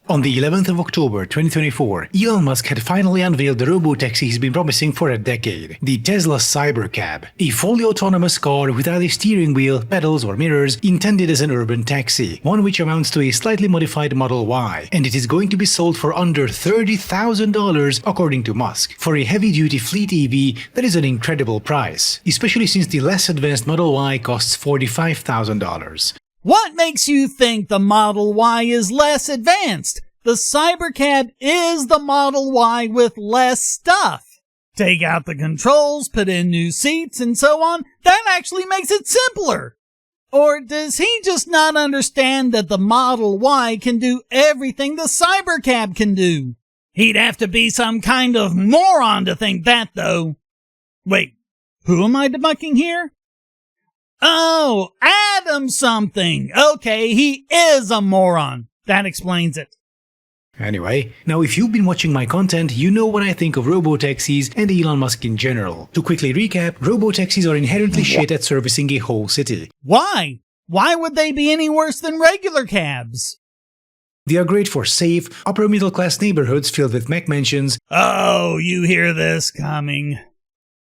On the 11th of October 2024, Elon Musk had finally unveiled the Robotaxi he's been promising for a decade, the Tesla Cybercab, a fully autonomous car without a steering wheel, pedals or mirrors, intended as an urban taxi, one which amounts to a slightly modified Model Y, and it is going to be sold for under $30,000 according to Musk. For a heavy-duty fleet EV, that is an incredible price, especially since the less advanced Model Y costs $45,000. What makes you think the Model Y is less advanced? The Cybercab is the Model Y with less stuff. Take out the controls, put in new seats, and so on. That actually makes it simpler. Or does he just not understand that the Model Y can do everything the Cybercab can do? He'd have to be some kind of moron to think that, though. Wait, who am I debunking here? Oh, Adam something. Okay, he is a moron. That explains it. Anyway, now if you've been watching my content, you know what I think of robotaxis and Elon Musk in general. To quickly recap, robotaxis are inherently shit at servicing a whole city. Why? Why would they be any worse than regular cabs? They are great for safe, upper-middle-class neighborhoods filled with McMansions. Oh, you hear this coming.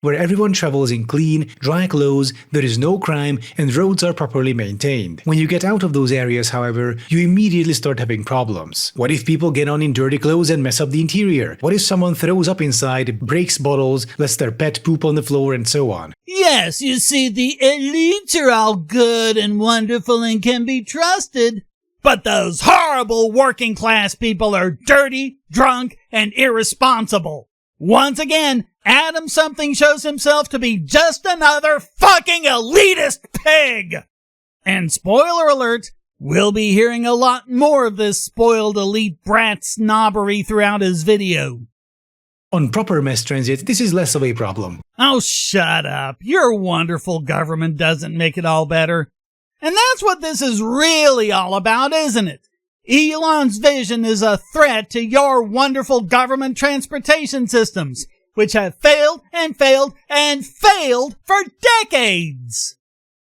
Where everyone travels in clean, dry clothes, there is no crime, and roads are properly maintained. When you get out of those areas, however, you immediately start having problems. What if people get on in dirty clothes and mess up the interior? What if someone throws up inside, breaks bottles, lets their pet poop on the floor, and so on? Yes, you see, the elites are all good and wonderful and can be trusted. But those horrible working class people are dirty, drunk, and irresponsible. Once again, Adam something shows himself to be just another fucking elitist pig! And spoiler alert, we'll be hearing a lot more of this spoiled elite brat snobbery throughout his video. On proper mass transit, this is less of a problem. Oh, shut up. Your wonderful government doesn't make it all better. And that's what this is really all about, isn't it? Elon's vision is a threat to your wonderful government transportation systems, which have failed and failed and failed for decades.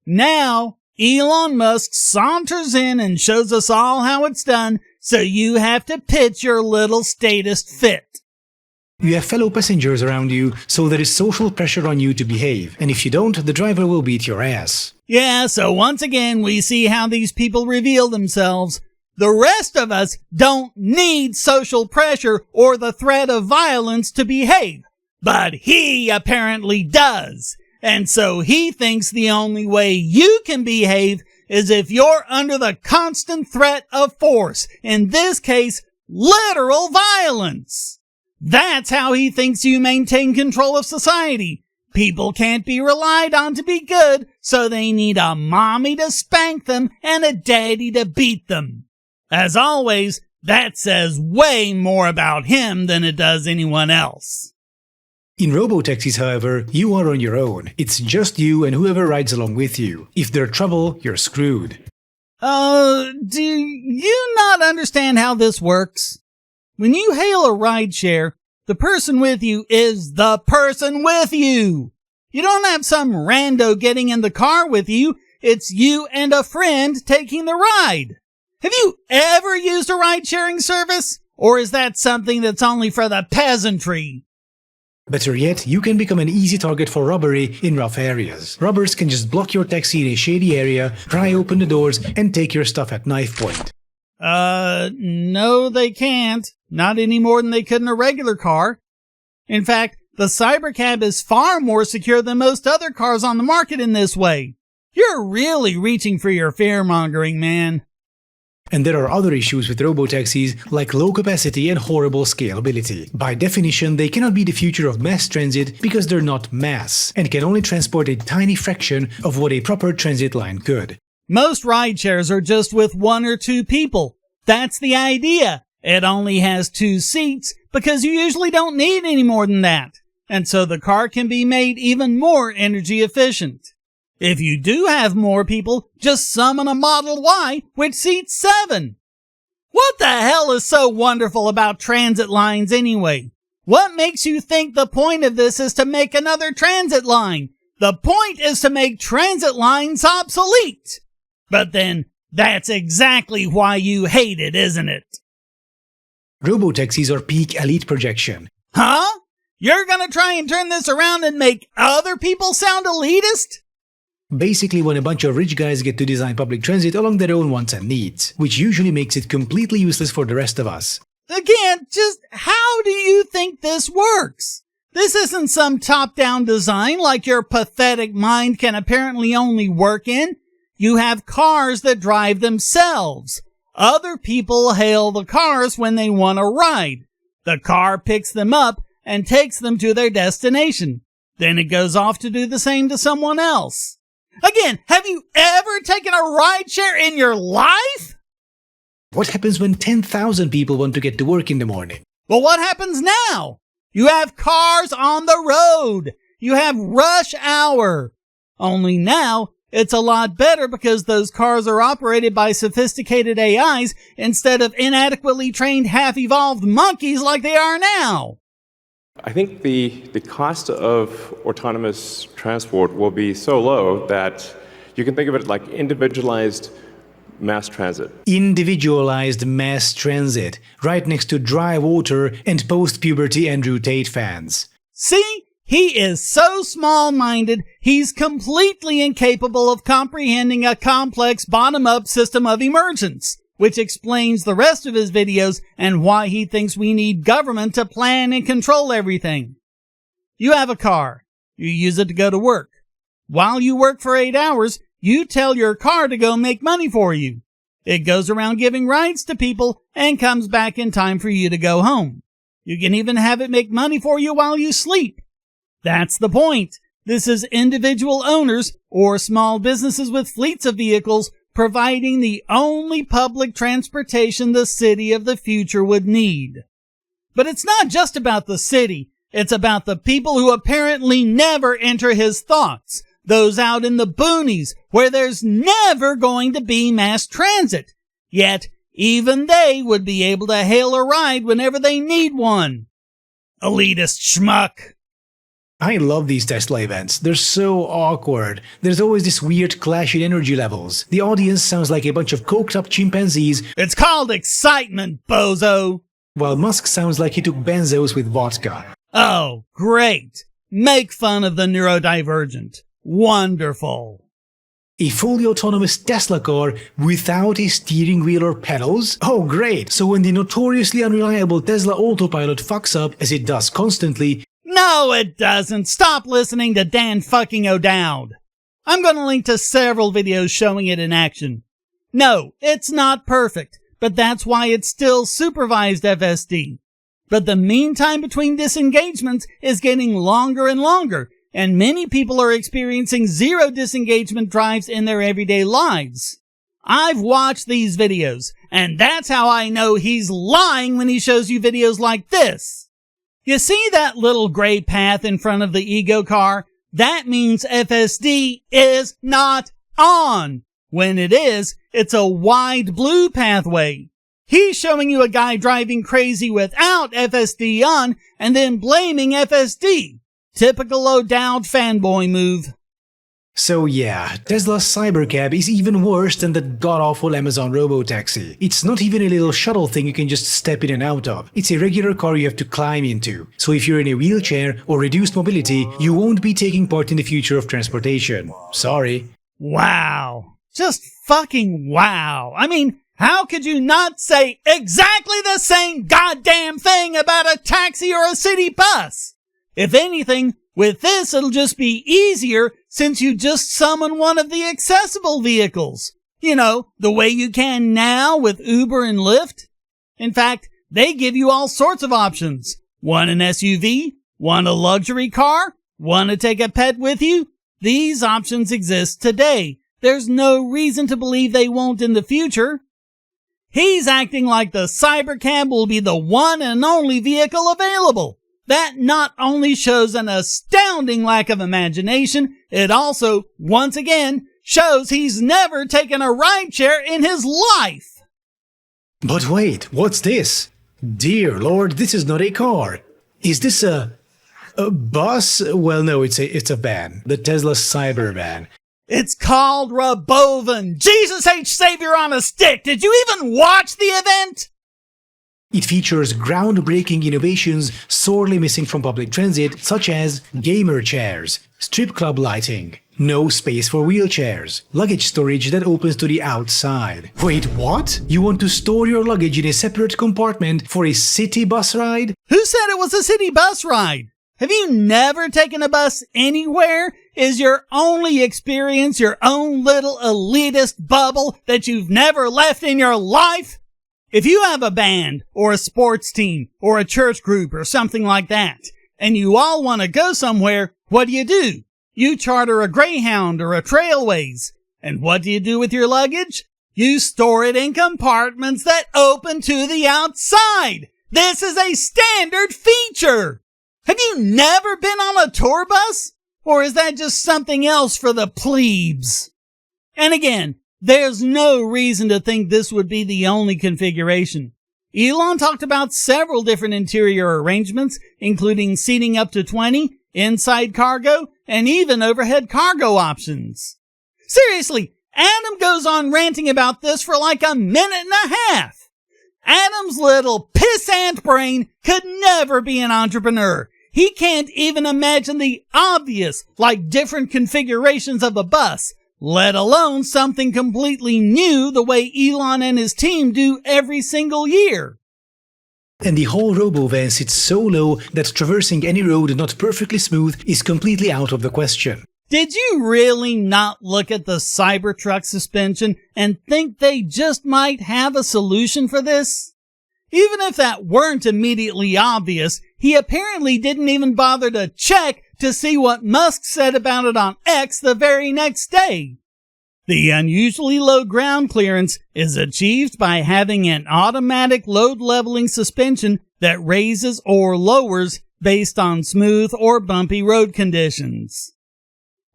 Now, Elon Musk saunters in and shows us all how it's done, so you have to pitch your little statist fit. You have fellow passengers around you, so there is social pressure on you to behave, and if you don't, the driver will beat your ass. Yeah, so once again, we see how these people reveal themselves. The rest of us don't need social pressure or the threat of violence to behave. But he apparently does. And so he thinks the only way you can behave is if you're under the constant threat of force. In this case, literal violence. That's how he thinks you maintain control of society. People can't be relied on to be good, so they need a mommy to spank them and a daddy to beat them. As always, that says way more about him than it does anyone else. In robotaxis, however, you are on your own. It's just you and whoever rides along with you. If there's trouble, you're screwed. Do you not understand how this works? When you hail a rideshare, the person with you is the person with you. You don't have some rando getting in the car with you. It's you and a friend taking the ride. Have you ever used a ride-sharing service? Or is that something that's only for the peasantry? Better yet, you can become an easy target for robbery in rough areas. Robbers can just block your taxi in a shady area, pry open the doors, and take your stuff at knife point. No they can't. Not any more than they could in a regular car. In fact, the Cybercab is far more secure than most other cars on the market in this way. You're really reaching for your fear-mongering, man. And there are other issues with robotaxis, like low capacity and horrible scalability. By definition, they cannot be the future of mass transit because they're not mass, and can only transport a tiny fraction of what a proper transit line could. Most rideshares are just with one or two people. That's the idea. It only has 2 seats because you usually don't need any more than that. And so the car can be made even more energy efficient. If you do have more people, just summon a Model Y, which seats 7. What the hell is so wonderful about transit lines anyway? What makes you think the point of this is to make another transit line? The point is to make transit lines obsolete. But then, that's exactly why you hate it, isn't it? Robotaxis are peak elite projection. Huh? You're gonna try and turn this around and make other people sound elitist? Basically, when a bunch of rich guys get to design public transit along their own wants and needs, which usually makes it completely useless for the rest of us. Again, just how do you think this works? This isn't some top-down design like your pathetic mind can apparently only work in. You have cars that drive themselves. Other people hail the cars when they want a ride. The car picks them up and takes them to their destination. Then it goes off to do the same to someone else. Again, have you ever taken a rideshare in your life? What happens when 10,000 people want to get to work in the morning? Well, what happens now? You have cars on the road. You have rush hour. Only now, it's a lot better because those cars are operated by sophisticated AIs instead of inadequately trained half-evolved monkeys like they are now. I think the cost of autonomous transport will be so low that you can think of it like individualized mass transit. Individualized mass transit, right next to dry water and post-puberty Andrew Tate fans. See? He is so small-minded, he's completely incapable of comprehending a complex bottom-up system of emergence, which explains the rest of his videos and why he thinks we need government to plan and control everything. You have a car. You use it to go to work. While you work for 8 hours, you tell your car to go make money for you. It goes around giving rides to people and comes back in time for you to go home. You can even have it make money for you while you sleep. That's the point. This is individual owners or small businesses with fleets of vehicles providing the only public transportation the city of the future would need. But it's not just about the city. It's about the people who apparently never enter his thoughts. Those out in the boonies where there's never going to be mass transit. Yet, even they would be able to hail a ride whenever they need one. Elitist schmuck. I love these Tesla events. They're so awkward. There's always this weird clash in energy levels. The audience sounds like a bunch of coked up chimpanzees. It's called excitement, bozo. While Musk sounds like he took benzos with vodka. Oh, great. Make fun of the neurodivergent. Wonderful. A fully autonomous Tesla car without a steering wheel or pedals? Oh great, so when the notoriously unreliable Tesla autopilot fucks up, as it does constantly... No, it doesn't. Stop listening to Dan fucking O'Dowd. I'm gonna link to several videos showing it in action. No, it's not perfect, but that's why it's still supervised FSD. But the mean time between disengagements is getting longer and longer, and many people are experiencing zero disengagement drives in their everyday lives. I've watched these videos, and that's how I know he's lying when he shows you videos like this. You see that little gray path in front of the ego car? That means FSD is not on. When it is, it's a wide blue pathway. He's showing you a guy driving crazy without FSD on and then blaming FSD. Typical O'Dowd fanboy move. So yeah, Tesla's Cybercab is even worse than that god-awful Amazon Robotaxi. It's not even a little shuttle thing you can just step in and out of. It's a regular car you have to climb into. So if you're in a wheelchair or reduced mobility, you won't be taking part in the future of transportation. Sorry. Wow. Just fucking wow. I mean, how could you not say exactly the same goddamn thing about a taxi or a city bus? If anything, with this it'll just be easier since you just summon one of the accessible vehicles. You know, the way you can now with Uber and Lyft. In fact, they give you all sorts of options. Want an SUV? Want a luxury car? Want to take a pet with you? These options exist today. There's no reason to believe they won't in the future. He's acting like the Cybercab will be the one and only vehicle available. That not only shows an astounding lack of imagination, it also, once again, shows he's never taken a rideshare in his life. But wait, what's this? Dear Lord, this is not a car. Is this a bus? Well, no, it's a van. The Tesla Cybervan. It's called Robovan. Jesus H. Savior on a stick. Did you even watch the event? It features groundbreaking innovations sorely missing from public transit, such as gamer chairs, strip club lighting, no space for wheelchairs, luggage storage that opens to the outside. Wait, what? You want to store your luggage in a separate compartment for a city bus ride? Who said it was a city bus ride? Have you never taken a bus anywhere? Is your only experience your own little elitist bubble that you've never left in your life? If you have a band, or a sports team, or a church group, or something like that, and you all want to go somewhere, what do? You charter a Greyhound or a Trailways. And what do you do with your luggage? You store it in compartments that open to the outside. This is a standard feature. Have you never been on a tour bus? Or is that just something else for the plebes? And again, there's no reason to think this would be the only configuration. Elon talked about several different interior arrangements, including seating up to 20, inside cargo, and even overhead cargo options. Seriously, Adam goes on ranting about this for like a minute and a half. Adam's little pissant brain could never be an entrepreneur. He can't even imagine the obvious, like different configurations of a bus, let alone something completely new the way Elon and his team do every single year. And the whole Robovan sits so low that traversing any road not perfectly smooth is completely out of the question. Did you really not look at the Cybertruck suspension and think they just might have a solution for this? Even if that weren't immediately obvious, he apparently didn't even bother to check to see what Musk said about it on X the very next day. The unusually low ground clearance is achieved by having an automatic load leveling suspension that raises or lowers based on smooth or bumpy road conditions.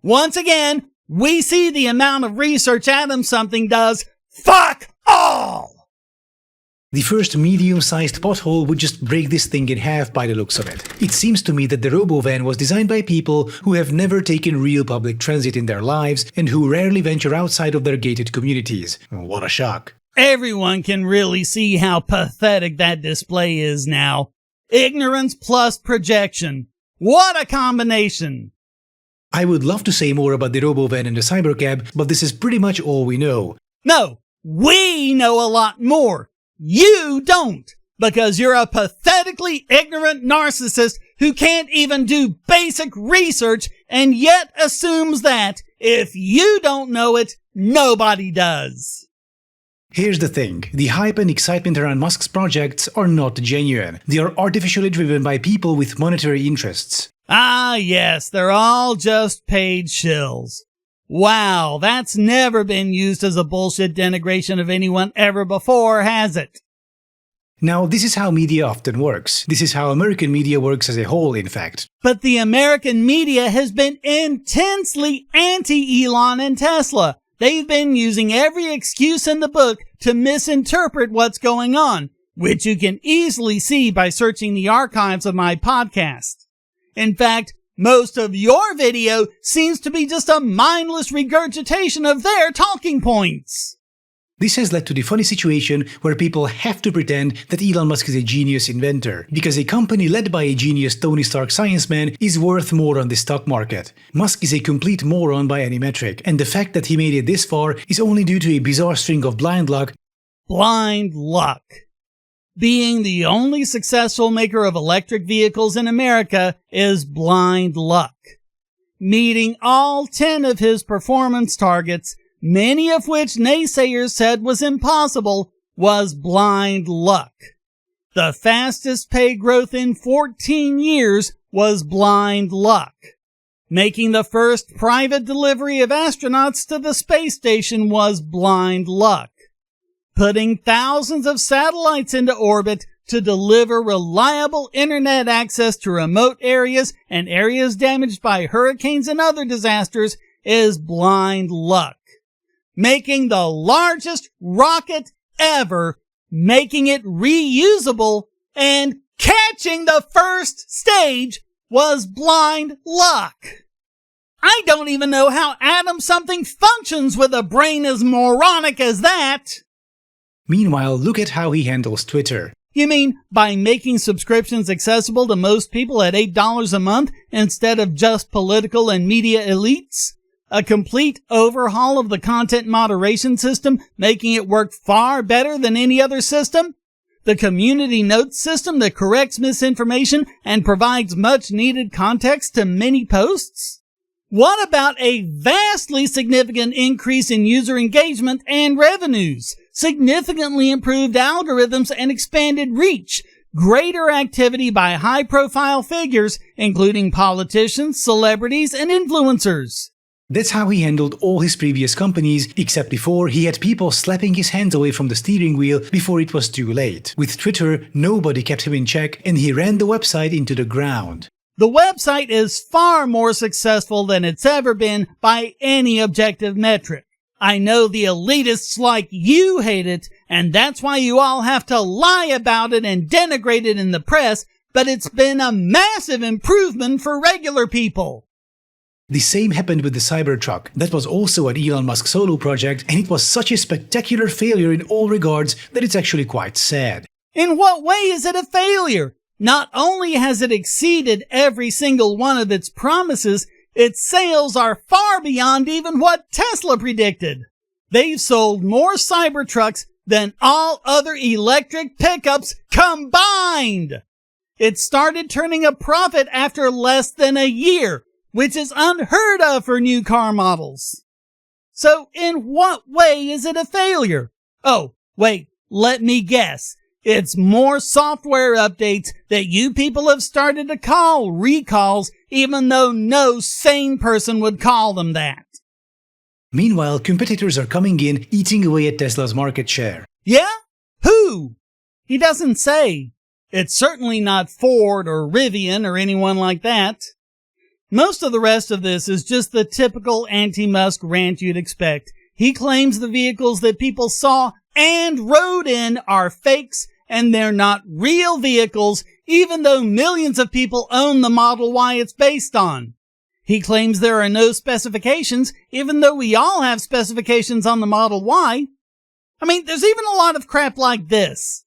Once again, we see the amount of research Adam something does fuck all! The first medium-sized pothole would just break this thing in half by the looks of it. It seems to me that the Robovan was designed by people who have never taken real public transit in their lives and who rarely venture outside of their gated communities. What a shock. Everyone can really see how pathetic that display is now. Ignorance plus projection. What a combination! I would love to say more about the Robovan and the Cybercab, but this is pretty much all we know. No, we know a lot more. You don't, because you're a pathetically ignorant narcissist who can't even do basic research and yet assumes that if you don't know it, nobody does. Here's the thing, the hype and excitement around Musk's projects are not genuine. They are artificially driven by people with monetary interests. Ah, yes, they're all just paid shills. Wow, that's never been used as a bullshit denigration of anyone ever before, has it? Now, this is how media often works. This is how American media works as a whole, in fact. But the American media has been intensely anti-Elon and Tesla. They've been using every excuse in the book to misinterpret what's going on, which you can easily see by searching the archives of my podcast. In fact, most of your video seems to be just a mindless regurgitation of their talking points. This has led to the funny situation where people have to pretend that Elon Musk is a genius inventor, because a company led by a genius Tony Stark science-man is worth more on the stock market. Musk is a complete moron by any metric, and the fact that he made it this far is only due to a bizarre string of blind luck. Blind luck. Being the only successful maker of electric vehicles in America is blind luck. Meeting all 10 of his performance targets, many of which naysayers said was impossible, was blind luck. The fastest pay growth in 14 years was blind luck. Making the first private delivery of astronauts to the space station was blind luck. Putting thousands of satellites into orbit to deliver reliable internet access to remote areas and areas damaged by hurricanes and other disasters is blind luck. Making the largest rocket ever, making it reusable, and catching the first stage was blind luck. I don't even know how Adam something functions with a brain as moronic as that. Meanwhile, look at how he handles Twitter. You mean by making subscriptions accessible to most people at $8 a month instead of just political and media elites? A complete overhaul of the content moderation system, making it work far better than any other system? The community notes system that corrects misinformation and provides much needed context to many posts? What about a vastly significant increase in user engagement and revenues, significantly improved algorithms and expanded reach, greater activity by high-profile figures, including politicians, celebrities, and influencers? That's how he handled all his previous companies, except before he had people slapping his hands away from the steering wheel before it was too late. With Twitter, nobody kept him in check and he ran the website into the ground. The website is far more successful than it's ever been by any objective metric. I know the elitists like you hate it, and that's why you all have to lie about it and denigrate it in the press, but it's been a massive improvement for regular people. The same happened with the Cybertruck. That was also an Elon Musk solo project, and it was such a spectacular failure in all regards that it's actually quite sad. In what way is it a failure? Not only has it exceeded every single one of its promises, its sales are far beyond even what Tesla predicted. They've sold more Cybertrucks than all other electric pickups combined. It started turning a profit after less than a year, which is unheard of for new car models. So in what way is it a failure? Oh, wait, let me guess. It's more software updates that you people have started to call recalls, even though no sane person would call them that. Meanwhile, competitors are coming in, eating away at Tesla's market share. Yeah? Who? He doesn't say. It's certainly not Ford or Rivian or anyone like that. Most of the rest of this is just the typical anti-Musk rant you'd expect. He claims the vehicles that people saw and rode in are fakes and they're not real vehicles, even though millions of people own the Model Y it's based on. He claims there are no specifications, even though we all have specifications on the Model Y. I mean, there's even a lot of crap like this.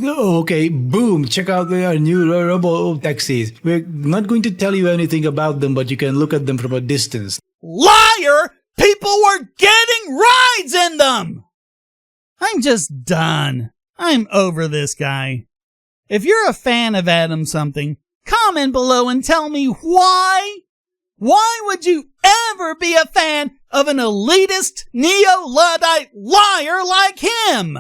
Okay, boom, check out our new Robotaxis. We're not going to tell you anything about them, but you can look at them from a distance. Liar! People were getting rides in them! I'm just done. I'm over this guy. If you're a fan of Adam something, comment below and tell me why. Why would you ever be a fan of an elitist, neo-Luddite liar like him?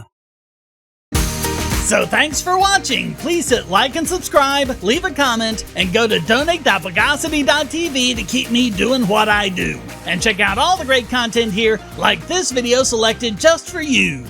So thanks for watching. Please hit like and subscribe, leave a comment, and go to donate.bogosity.tv to keep me doing what I do. And check out all the great content here, like this video selected just for you.